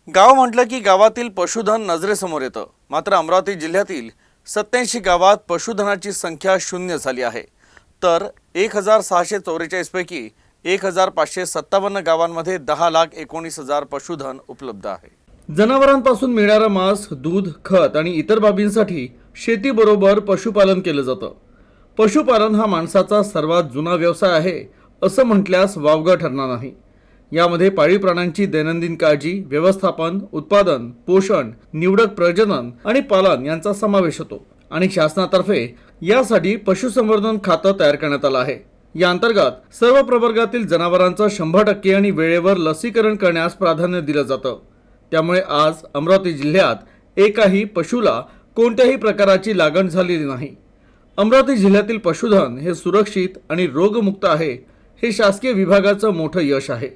गाव म्हटलं की गावातील पशुधन नजरेसमोर येतं। मात्र अमरावती जिल्ह्यातील 87 गावात पशुधनाची संख्या शून्य झाली आहे। तर 1644 पैकी 1557 गावांमध्ये 10,19,000 पशुधन उपलब्ध आहे। जनावरांपासून मिळणारा मांस, दूध, खत आणि इतर बाबींसाठी शेतीबरोबर पशुपालन केलं जातं। पशुपालन हा माणसाचा सर्वात जुना व्यवसाय आहे असं म्हटल्यास वावगं ठरणार नाही। यामध्ये पाळीव प्राण्यांची दैनंदिन काळजी, व्यवस्थापन, उत्पादन, पोषण, निवडक प्रजनन आणि पालन यांचा समावेश होतो आणि शासनातर्फे यासाठी पशुसंवर्धन खातं तयार करण्यात आलं आहे। या अंतर्गत सर्व प्रवर्गातील जनावरांचं 100% आणि वेळेवर लसीकरण करण्यास प्राधान्य दिलं जातं। त्यामुळे आज अमरावती जिल्ह्यात एकाही पशुला कोणत्याही प्रकारची लागण झालेली नाही। अमरावती जिल्ह्यातील पशुधन हे सुरक्षित आणि रोगमुक्त आहे, हे शासकीय विभागाचं मोठं यश आहे।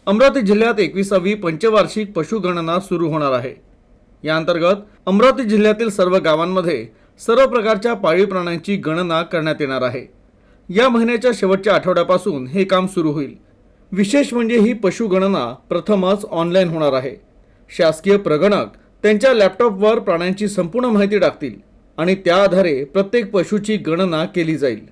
अमरावती जिल्ह्यात 21वी पंचवार्षिक पशुगणना सुरू होणार आहे। या अंतर्गत अमरावती जिल्ह्यातील सर्व गावांमध्ये सर्व प्रकारच्या पाळीव प्राण्यांची गणना करण्यात येणार आहे। या महिन्याच्या शेवटच्या आठवड्यापासून हे काम सुरू होईल। विशेष म्हणजे ही पशुगणना प्रथमच ऑनलाईन होणार आहे। शासकीय प्रगणक त्यांच्या लॅपटॉपवर प्राण्यांची संपूर्ण माहिती टाकतील आणि त्या आधारे प्रत्येक पशुची गणना केली जाईल।